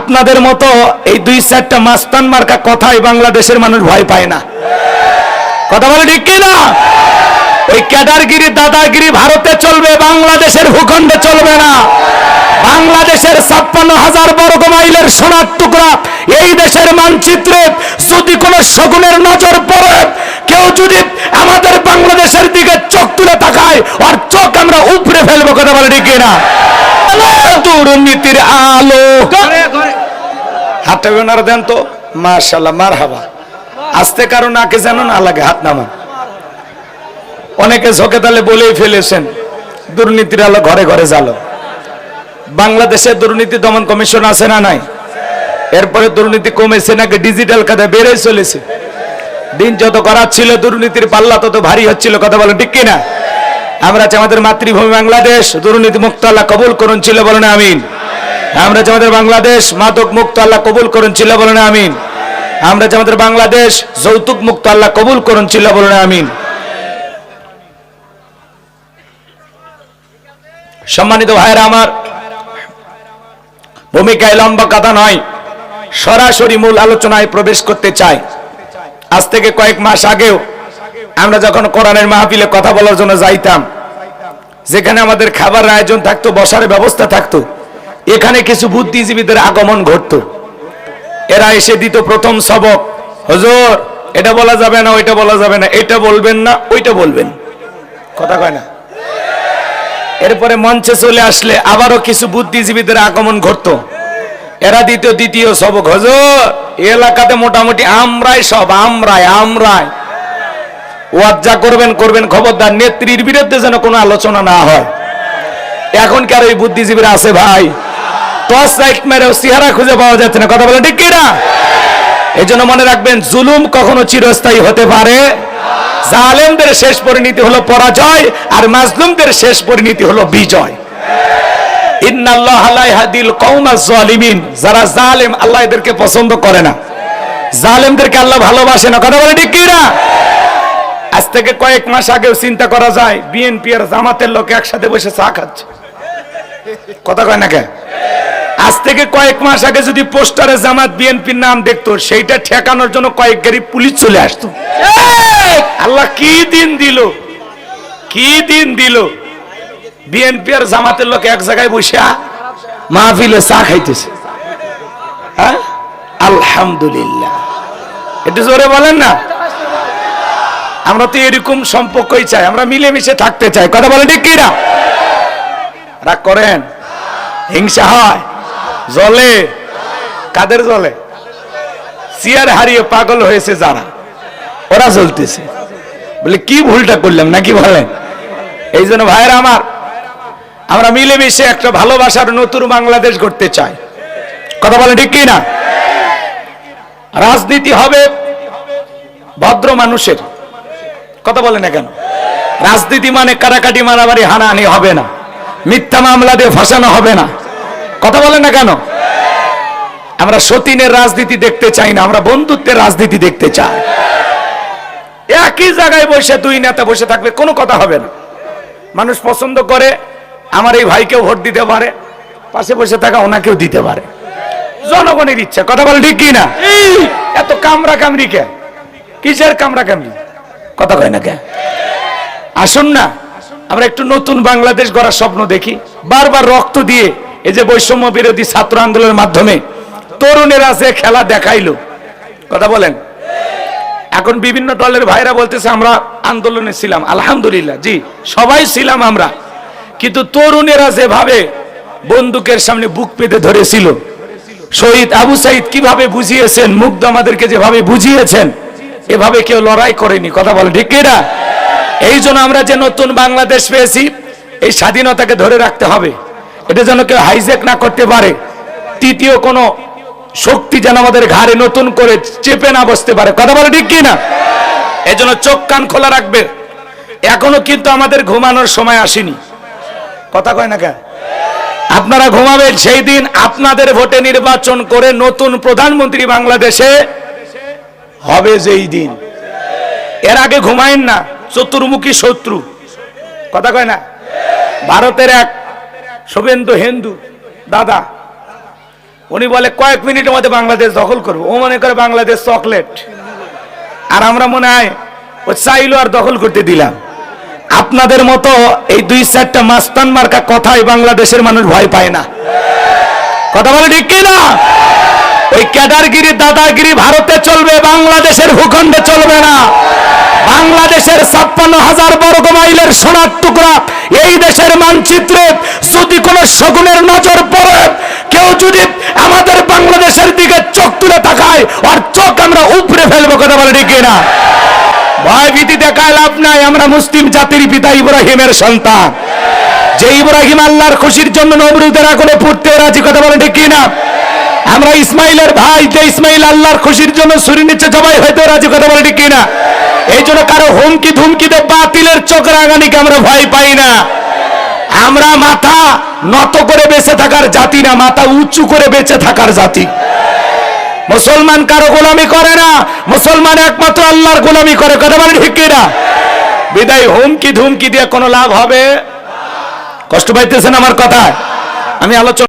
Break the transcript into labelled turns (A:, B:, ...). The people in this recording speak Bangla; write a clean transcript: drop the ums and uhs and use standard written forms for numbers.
A: আপনাদের মতো এই দুই চারটা মাস্তান মার্কা কথাই বাংলাদেশের মানুষ ভয় পায় না। কথা বলে ঠিক কিনা? ওই ক্যাডারগিরি দাদাগিরি ভারতে চলবে, বাংলাদেশের ভূখণ্ডে চলবে না। বাংলাদেশের 56,000 বর্গ মাইলের সোনার টুকরা এই দেশের মানচিত্রে যদি কোনো শকুনের নজর পড়ে, কেউ যদি আমাদের বাংলাদেশের দিকে চোখ তুলে তাকায়, আর চোখ আমরা উপড়ে ফেলবো। কথা বলে ঠিক কিনা? দুর্নীতির আলো হাতটা ওনারা দেন তো, মাশাআল্লাহ, মারহাবা। আস্তে কারো নাকে যেন না লাগে, হাত নামান। অনেকে ঝোঁকে তালে বলেই ফেলেছেন দুর্নীতির আলো ঘরে ঘরে জ্বালো। বাংলাদেশে দুর্নীতি দমন কমিশন আছে না নাই? এরপরে দুর্নীতি কমেছে নাকি ডিজিটাল কাজে বেড়ে চলেছে? দিন যত করাচ্ছিল দুর্নীতির পাল্লা তত ভারী হচ্ছিল। কথা বলেন ঠিক কিনা? আমরা চাই আমাদের মাতৃভূমি বাংলাদেশ দুর্নীতি মুক্ত আল্লাহ কবুল করুন, ছিল বলেন আমিন। আমরা চাই আমাদের বাংলাদেশ মাদক মুক্ত আল্লাহ কবুল করুন, ছিল বলেন আমিন। আমরা চাই আমাদের বাংলাদেশ যৌতুক মুক্ত আল্লাহ কবুল করুন, ছিল বলেন আমিন। সম্মানিত ভাইরা আমার, ভূমিকায় লম্বা কথা নয়, সরাসরি মূল আলোচনায় প্রবেশ করতে চাই। আজ থেকে কয়েক মাস আগেও আমরা যখন কোরআনের মাহফিলে কথা বলার জন্য যাইতাম, যেখানে আমাদের খাবার আয়োজন থাকতো, বসার ব্যবস্থা থাকতো, এখানে কিছু বুদ্ধিজীবীদের আগমন ঘটতো। এরা এসে দিত প্রথম সবক, হুজুর এটা বলা যাবে না, ওইটা বলা যাবে না, এটা বলবেন না, ওইটা বলবেন। কথা কয় না? এরপরে মঞ্চে চলে আসলে আবারও কিছু বুদ্ধিজীবীদের আগমন ঘটতো। এরা দ্বিতীয় সবক, হুজুর এলাকাতে মোটামুটি আমরাই সব, আমরাই ওয়াজ যা করবেন করবেন, খবরদার নেত্রীর বিরুদ্ধে যেন কোনো আলোচনা না হয়। এখনকার ওই বুদ্ধিজীবীরা আছে ভাই, টস লাইট মেরেও চেহারা খুঁজে পাওয়া যাচ্ছে না। কথা বলেন ঠিক কিনা? এই জন্য মনে রাখবেন, জুলুম কখনো চিরস্থায়ী হতে পারে। জালেমদের শেষ পরিণতি হলো পরাজয়, আর মাজলুমদের শেষ পরিণতি হলো বিজয়। ইন্নাল্লাহা লা ইয়াহদিল কওমাজ জালিমিন, যারা জালেম আল্লাহ এদেরকে পছন্দ করে না, জালেমদেরকে আল্লাহ ভালোবাসে না। কথা বলে ঠিক কিনা? আজ থেকে কয়েক মাস আগেও চিন্তা করা যায় বিএনপি আর জামাতের লোক একসাথে বসে চা খাচ্ছে। কথা কয় না কে? আজ থেকে কয়েক মাস আগে যদি পোস্টারে জামাত বিএনপির নাম দেখতো, সেইটা ঠেকানোর জন্য কয়েক গাড়ি পুলিশ চলে আসতো। আল্লাহ কি দিন দিল, কি দিন দিল! বিএনপি আর জামাতের লোক এক জায়গায় বসে মাহফিলে চা খাইতেছে। হ্যাঁ, আলহামদুলিল্লাহ। একটু জোরে বলেন না। আমরা তো এরকম সম্পর্কই চাই, আমরা মিলেমিশে থাকতে চাই। কথা বলেন ঠিক কিনা? রাগ করেন, হিংসা হয়, জ্বলে। কাদের জ্বলে? চেয়ার হারিয়ে পাগল হয়েছে যারা, ওরা জ্বলতেছে। বলে কি ভুলটা করলাম নাকি বলেন? এই জন্য ভাইরা আমার, আমরা মিলেমিশে একটা ভালোবাসার নতুন বাংলাদেশ গড়তে চাই। কথা বলেন ঠিক কিনা? রাজনীতি হবে ভদ্র মানুষের। কথা বলে না কেন? রাজনীতি মানে কাটাকাটি, মারামারি, হানাহানি হবে না, মিথ্যা মামলা দিয়ে ফাঁসানো হবে না। কথা বলে না কেন? আমরা সতীনের রাজনীতি দেখতে চাই না, আমরা বন্ধুত্বের রাজনীতি দেখতে চাই। একই জায়গায় বসে দুই নেতা বসে থাকবে, কোনো কথা হবে না। মানুষ পছন্দ করে আমার এই ভাইকেও ভোট দিতে পারে, পাশে বসে থাকা ওনাকেও দিতে পারে, জনগণের ইচ্ছা। কথা বলে ঠিক কিনা? এত কামরা কামরি কে? কিসের কামরা কামরি? কথা কয় না কে? আসুন না আমরা একটু নতুন বাংলাদেশ গড়ার স্বপ্ন দেখি। বারবার রক্ত দিয়ে এই যে বৈষম্য বিরোধী ছাত্র আন্দোলনের মাধ্যমে তরুণেরা যে খেলা দেখাইলো, কথা বলেন, এখন বিভিন্ন দলের ভাইরা বলতেছে আমরা আন্দোলনে ছিলাম। আলহামদুলিল্লাহ, জি সবাই ছিলাম আমরা, কিন্তু তরুণেরা যেভাবে বন্দুকের সামনে বুক পেতে ধরেছিল, শহীদ আবু সাইদ কিভাবে বুঝিয়েছেন, মুগ্ধ আমাদেরকে যেভাবে বুঝিয়েছেন, এভাবে কেউ লড়াই করেনি। কথা বলে ঠিক কিনা? এই জন্য আমরা যে নতুন বাংলাদেশ পেয়েছি, এই স্বাধীনতাকে ধরে রাখতে হবে। এটা যেন কেউ হাইজ্যাক না করতে পারে, তৃতীয় কোনো শক্তি যেন আমাদের ঘাড়ে নতুন করে চেপে না বসতে পারে। কথা বলে ঠিক কিনা? এই জন্য চোখ কান খোলা রাখবে। এখনো কিন্তু আমাদের ঘুমানোর সময় আসেনি। কথা কয় না কেন? আপনারা ঘুমাবেন সেই দিন আপনাদের ভোটে নির্বাচন করে নতুন প্রধানমন্ত্রী বাংলাদেশে হবে যেই দিন। এর আগে ঘুমায়েন না, চতুর্মুখী শত্রু। কথা কয় না? ভারতের এক শুভেন্দু হিন্দু দাদা, উনি বলে কয়েক মিনিটের মধ্যে বাংলাদেশ দখল করবো। ও মনে করে বাংলাদেশ চকলেট, আর আমরা মনে হয় ও চাইলো আর দখল করতে দিলাম। আপনাদের মতো এই 2-4টা মাস্তান মার্কা কথাই বাংলাদেশের মানুষ ভয় পায় না। কথা বলে ঠিক কিনা? ওই ক্যাডারগিরি দাদাগিরি ভারতে চলবে, বাংলাদেশের ভূখণ্ডে চলবে না। বাংলাদেশের 56,000 বর্গ মাইলের সোনার টুকরা এই দেশের মানচিত্রে যদি কোনো শকুনের নজর পড়ে, কেউ যদি আমাদের বাংলাদেশের দিকে চোখ তুলে তাকায়, আর চোখ আমরা উপড়ে ফেলবো। কথা বলে ঠিক কিনা? ভয় ভীতি দেখায় লাভ নাই। আমরা মুসলিম জাতির পিতা ইব্রাহিমের সন্তান, যে ইব্রাহিম আল্লাহর খুশির জন্য নমরুদের আগুনে পুড়তে রাজি। কথা বলে ঠিক কিনা? আমরা ইসমাইলের ভাই, যে ইসমাইল আল্লাহর খুশির জন্য ছুরি নিচে জবাই হইতে রাজি। কথা বলে ঠিক কিনা? এই জন্য কারো হুমকি ধুমকিতে বাতিলের চোখ রাঙানিকে আমরা ভয় পাই না। আমরা মাথা নত করে বেঁচে থাকার জাতি না, মাথা উঁচু করে বেঁচে থাকার জাতি। মুসলমান কারো গোলামি করে না, মুসলমান একমাত্র আল্লাহর গোলামি করে। কথা বলে ঠিক কিনা? বিদায় হুমকি ধুমকি দিয়ে কোনো লাভ হবে? কষ্ট পাইতেছেন আমার কথা? আমি আলোচনা